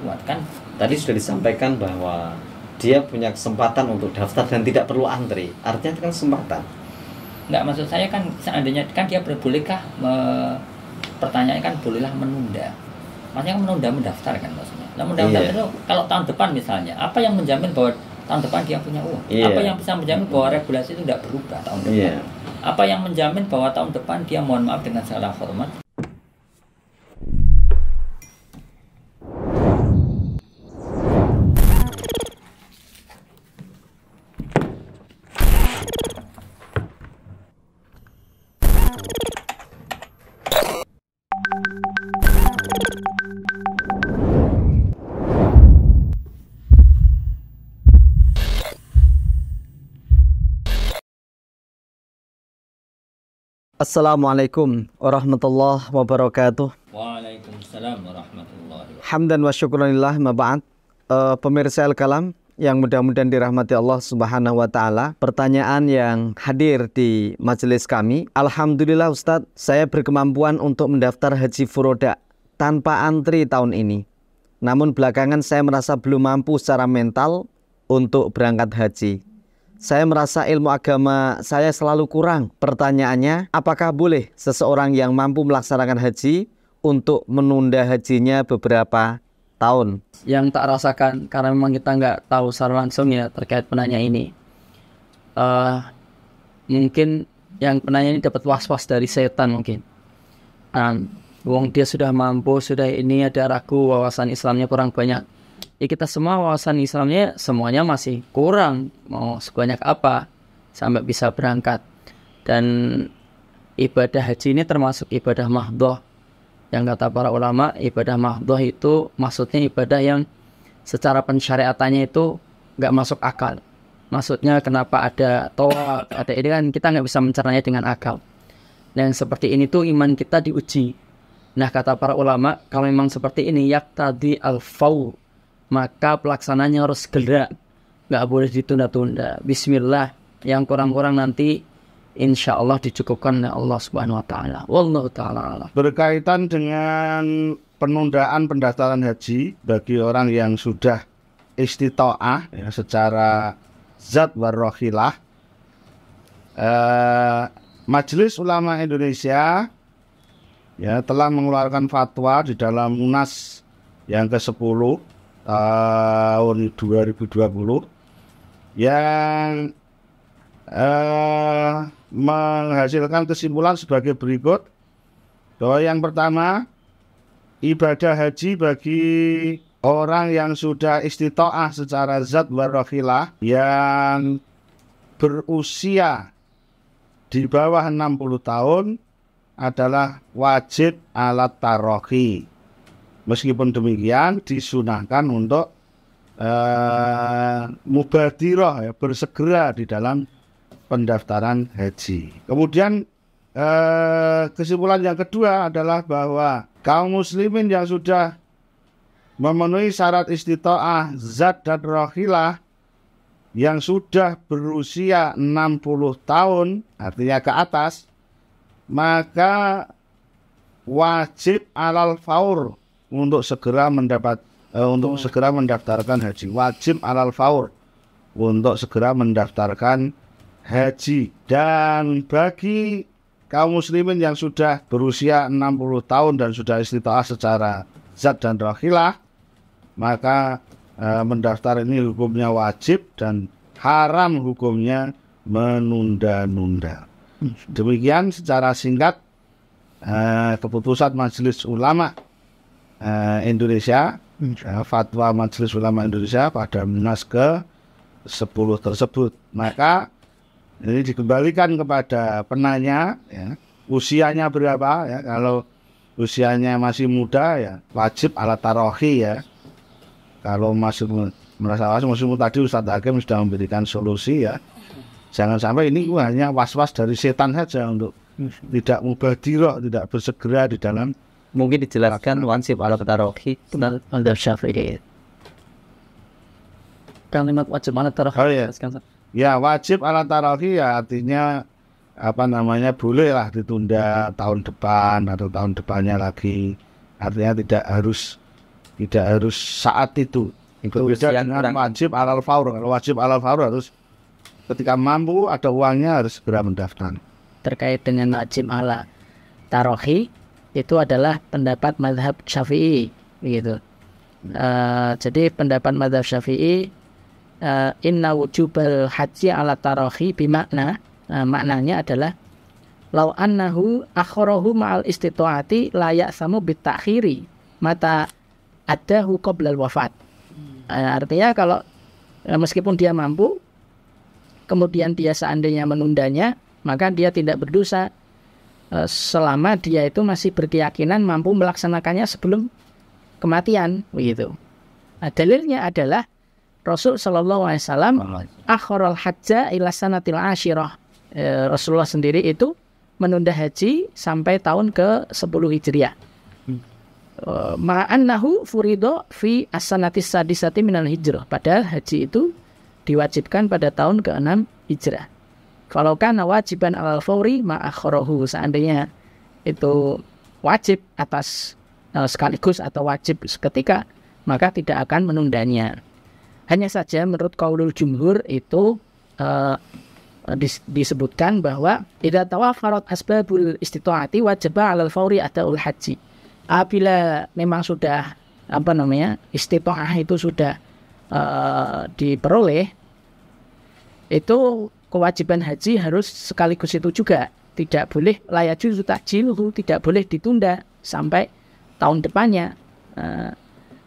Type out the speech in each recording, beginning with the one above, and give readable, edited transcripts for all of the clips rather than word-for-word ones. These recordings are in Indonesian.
kuat kan. Tadi sudah disampaikan bahwa dia punya kesempatan untuk daftar dan tidak perlu antri. Artinya itu kan kesempatan. Enggak, maksud saya kan seandainya kan dia bolehkah pertanyaannya kan bolehlah menunda. Maksudnya menunda mendaftar kan maksudnya. Nah, mendaftar itu kalau tahun depan misalnya, apa yang menjamin bahwa tahun depan dia punya uang? Apa yang bisa menjamin bahwa regulasi itu tidak berubah tahun depan? Apa yang menjamin bahwa tahun depan dia, mohon maaf dengan segala hormat, Assalamualaikum warahmatullahi wabarakatuh. Waalaikumsalam warahmatullahi wabarakatuh. Hamdan wa syukurillah ma ba'd. Pemirsa Al-Kalam yang mudah-mudahan dirahmati Allah Subhanahu wa taala. Pertanyaan yang hadir di majelis kami, alhamdulillah Ustadz, saya berkemampuan untuk mendaftar haji furoda tanpa antri tahun ini. Namun belakangan saya merasa belum mampu secara mental untuk berangkat haji. Saya merasa ilmu agama saya selalu kurang. Pertanyaannya, apakah boleh seseorang yang mampu melaksanakan haji untuk menunda hajinya beberapa tahun? Yang tak rasakan, karena memang kita nggak tahu secara langsung ya terkait penanya ini. Mungkin yang penanya ini dapat was-was dari setan mungkin. Wong dia sudah mampu, sudah ini ada ragu, wawasan Islamnya kurang banyak. Ya kita semua wawasan Islamnya semuanya masih kurang, mau sebanyak apa sampai bisa berangkat. Dan ibadah haji ini termasuk ibadah mahdhah. Yang kata para ulama, ibadah mahdhah itu maksudnya ibadah yang secara pensyariatannya itu nggak masuk akal. Maksudnya kenapa ada tawaf, ada ini kan kita nggak bisa mencernanya dengan akal. Dan seperti ini tuh iman kita diuji. Nah kata para ulama, kalau memang seperti ini yaqtadi al-fawr, maka pelaksananya harus segera, nggak boleh ditunda-tunda. Bismillah, yang kurang-kurang nanti insya Allah dicukupkan oleh Allah Subhanahu Wa Taala. Wallahu taala. Berkaitan dengan penundaan pendaftaran haji bagi orang yang sudah istita'ah ya, secara zat warrohilah, Majelis Ulama Indonesia ya telah mengeluarkan fatwa di dalam Munas yang ke-10 tahun 2020 yang menghasilkan kesimpulan sebagai berikut, bahwa yang pertama, ibadah haji bagi orang yang sudah istita'ah secara zat warrohilah yang berusia di bawah 60 tahun adalah wajib alat tarohi. Meskipun demikian disunahkan untuk mubadirah ya, bersegera di dalam pendaftaran haji. Kemudian kesimpulan yang kedua adalah bahwa kaum muslimin yang sudah memenuhi syarat istita'ah zat dan rohilah yang sudah berusia 60 tahun, artinya ke atas, maka wajib alal faur untuk segera mendaftarkan haji. Wajib alal faur untuk segera mendaftarkan haji. Dan bagi kaum muslimin yang sudah berusia 60 tahun dan sudah istita'ah secara zat dan rohilah, maka mendaftar ini hukumnya wajib dan haram hukumnya menunda-nunda. Demikian secara singkat keputusan Majelis Ulama Indonesia, fatwa Majelis Ulama Indonesia pada Munas ke-10 tersebut. Maka ini dikembalikan kepada penanya ya, usianya berapa ya. Kalau usianya masih muda ya wajib alat tarohi ya. Kalau masih merasa masih tadi Ustadz Hakim sudah memberikan solusi ya. Jangan sampai ini hanya was-was dari setan saja untuk tidak mubadirah, tidak bersegera di dalam. Mungkin dijelaskan wajib alat tarohi dan mazhab Syafi'i. Kalimat wajib alat tarohi. Oh ya. Ya wajib alat tarohi ya artinya bolehlah ditunda tahun depan atau tahun depannya lagi. Artinya tidak harus tidak harus saat itu. Itu Berbeda usia dengan kurang. wajib alal faur. Kalau wajib alal faur harus ketika mampu ada uangnya harus segera mendaftar. Terkait dengan wajib ala tarohi itu adalah pendapat mazhab Syafi'i begitu. Jadi pendapat mazhab Syafi'i, inna wujubal haji ala tarohi bimakna, maknanya adalah lau annahu akharahu ma'al istita'ati layak samu bitakhiri mata adahu qoblal wafat. Artinya kalau meskipun dia mampu kemudian dia seandainya menundanya, maka dia tidak berdosa selama dia itu masih berkeyakinan mampu melaksanakannya sebelum kematian begitu. Dalilnya adalah Rasul sallallahu alaihi wasallam akharal hajja ila sanatil asyirah. Rasulullah sendiri itu menunda haji sampai tahun ke-10 Hijriah. Ma'annahu furido fi as-sanatis sadisati minal hijrah. Padahal haji itu diwajibkan pada tahun ke-6 Hijrah. Kalau kana wajiban alal fauri ma'akharahu, seandainya itu wajib atas sekaligus atau wajib seketika, maka tidak akan menundanya. Hanya saja menurut qaulul jumhur itu disebutkan bahwa idza tawafarat asbabul istita'ati wajaba 'alal fauri adaul haji. Apabila memang sudah istita'ah itu sudah diperoleh, itu kewajiban haji harus sekaligus itu juga. Tidak boleh la yajuzu ta'jiluhu, tidak boleh ditunda sampai tahun depannya.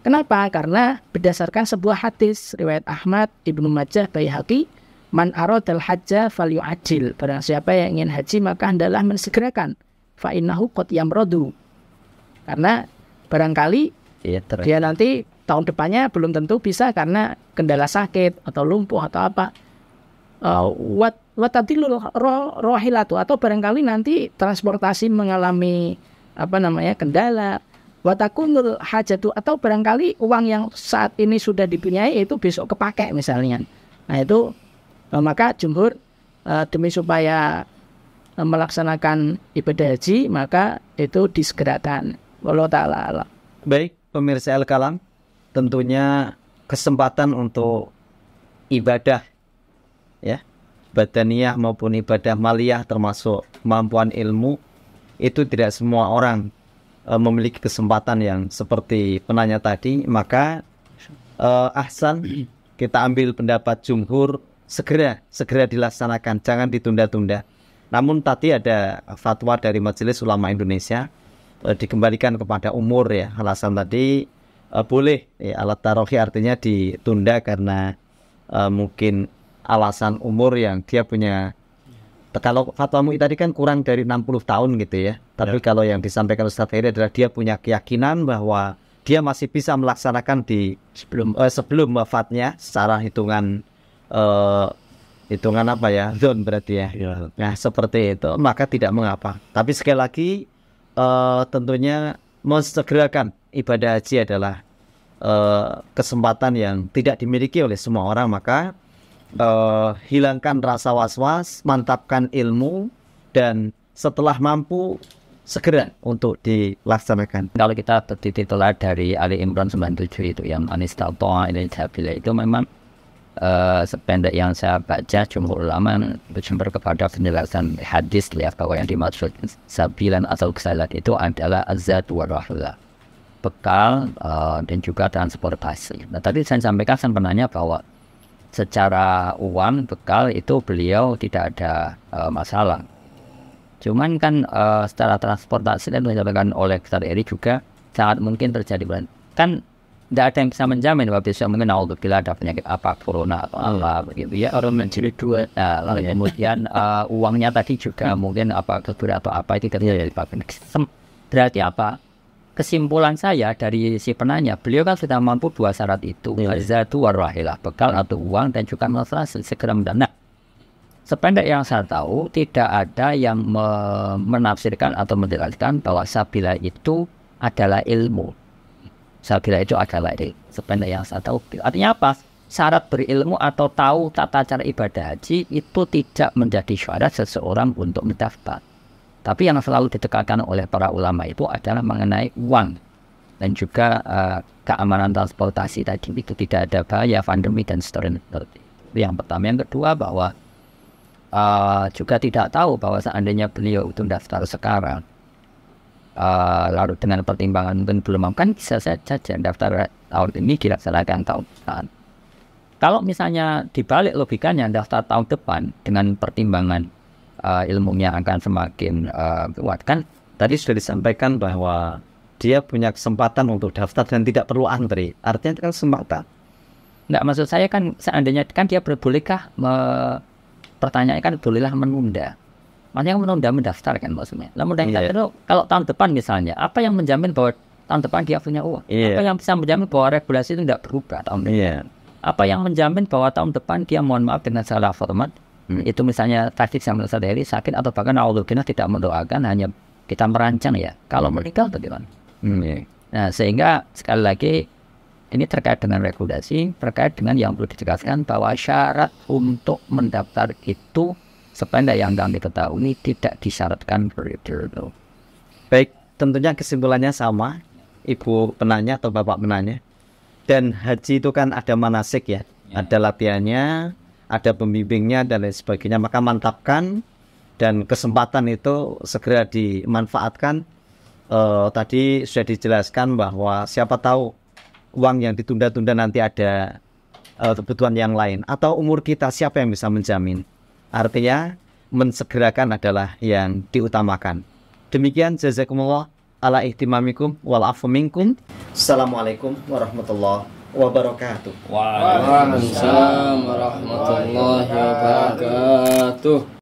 Kenapa? Karena berdasarkan sebuah hadis riwayat Ahmad, Ibnu Majah, Baihaqi, man aradal hajja falyu'ajil. Barang siapa yang ingin haji maka hendaklah mensegerakan. Fa innahu qad yamradu. Karena barangkali dia nanti tahun depannya belum tentu bisa karena kendala sakit atau lumpuh atau apa. Watadilul rohilatu, atau barangkali nanti transportasi mengalami kendala. Watakunul hajatu, atau barangkali uang yang saat ini sudah dipunyai itu besok kepake misalnya. Nah itu maka jumhur demi supaya melaksanakan ibadah haji maka itu disegerakan. Wallahu ta'ala a'lam. Baik, pemirsa Al-Kalam, tentunya kesempatan untuk ibadah ya, badaniyah maupun ibadah maliyah termasuk kemampuan ilmu itu tidak semua orang memiliki kesempatan yang seperti penanya tadi. Maka ahsan kita ambil pendapat jumhur, segera dilaksanakan, jangan ditunda-tunda. Namun tadi ada fatwa dari Majelis Ulama Indonesia, dikembalikan kepada umur ya. Alasan tadi boleh ya, alat tarohi artinya ditunda karena mungkin alasan umur yang dia punya. Kalau fatwa MUI tadi kan kurang dari 60 tahun gitu ya. Tapi kalau yang disampaikan Ustaz Heri adalah dia punya keyakinan bahwa dia masih bisa melaksanakan di sebelum wafatnya secara hitungan zone berarti ya. Nah seperti itu maka tidak mengapa. Tapi sekali lagi tentunya mensegerakan ibadah haji adalah kesempatan yang tidak dimiliki oleh semua orang. Maka hilangkan rasa was-was, mantapkan ilmu, dan setelah mampu segera untuk dilaksanakan. Kalau kita bertitullah dari Ali Imran 97 itu yang anistatoa ini sabila, itu memang sependek yang saya baca jumhur ulama bersumber kepada penjelasan hadis lihat bahwa yang dimaksud sabilan atau kesalat itu adalah azad wa rahlah, bekal dan juga transportasi. Nah tadi saya sampaikan penanya bahwa secara uang bekal itu beliau tidak ada masalah. Cuman kan secara transportasi dan disampaikan oleh Ustaz Eri juga sangat mungkin terjadi. Kan tidak ada yang bisa menjamin bahwa besok mungkin bila ada penyakit apa, corona atau apa begitu ya. Orang menjadi dua. Lalu kemudian uangnya tadi juga mungkin apa keburu atau apa itu terjadi. Berarti apa? Kesimpulan saya dari si penanya, beliau kan sudah mampu dua syarat itu, azatu warahilah, bekal atau uang, dan juga masalah segera mendana. Sependek yang saya tahu, tidak ada yang menafsirkan atau menjelaskan bahwa sabila itu adalah ilmu. Sabila itu adalah ilmu. Sependek yang saya tahu. Artinya apa? Syarat berilmu atau tahu tata cara ibadah haji itu tidak menjadi syarat seseorang untuk mendaftar. Tapi yang selalu ditekankan oleh para ulama itu adalah mengenai uang. dan juga keamanan transportasi tadi itu tidak ada bahaya pandemi dan seterusnya. Itu yang pertama. Yang kedua bahwa juga tidak tahu bahwa seandainya beliau itu daftar sekarang, lalu dengan pertimbangan mungkin belum mampu, kan bisa saja daftar tahun ini dilaksanakan tahun depan. Kalau misalnya dibalik logikanya daftar tahun depan dengan pertimbangan ilmunya akan semakin kuat, kan Tadi sudah disampaikan bahwa dia punya kesempatan untuk daftar dan tidak perlu antri. Artinya itu kan kesempatan. Enggak, maksud saya kan seandainya kan dia bolehkah pertanyaannya kan bolehlah menunda. Maksudnya menunda mendaftar kan maksudnya. Lah mendaftar itu kalau tahun depan misalnya, apa yang menjamin bahwa tahun depan dia punya uang? Apa yang bisa menjamin bahwa regulasi itu tidak berubah tahun depan? Apa yang menjamin bahwa tahun depan dia mohon maaf dengan salah format itu misalnya tadi sama sadari sakit atau bahkan Allah tidak mendoakan, hanya kita merancang ya. Kalau meninggal bagaimana? Nah, sehingga sekali lagi ini terkait dengan regulasi, terkait dengan yang perlu ditegaskan bahwa syarat untuk mendaftar itu sependek yang kami ketahui tidak disyaratkan periode. Baik, tentunya kesimpulannya sama, Ibu penanya atau Bapak penanya. Dan haji itu kan ada manasik ya, ada latihannya, ada pembimbingnya dan lain sebagainya. Maka mantapkan dan kesempatan itu segera dimanfaatkan. Tadi sudah dijelaskan bahwa siapa tahu uang yang ditunda-tunda nanti ada kebutuhan yang lain, atau umur kita siapa yang bisa menjamin. Artinya mensegerakan adalah yang diutamakan. Demikian, jazakumullah ala ihtimamikum wal afu minkum. Assalamualaikum warahmatullahi wabarakatuh. Waalaikumsalam warahmatullahi wabarakatuh.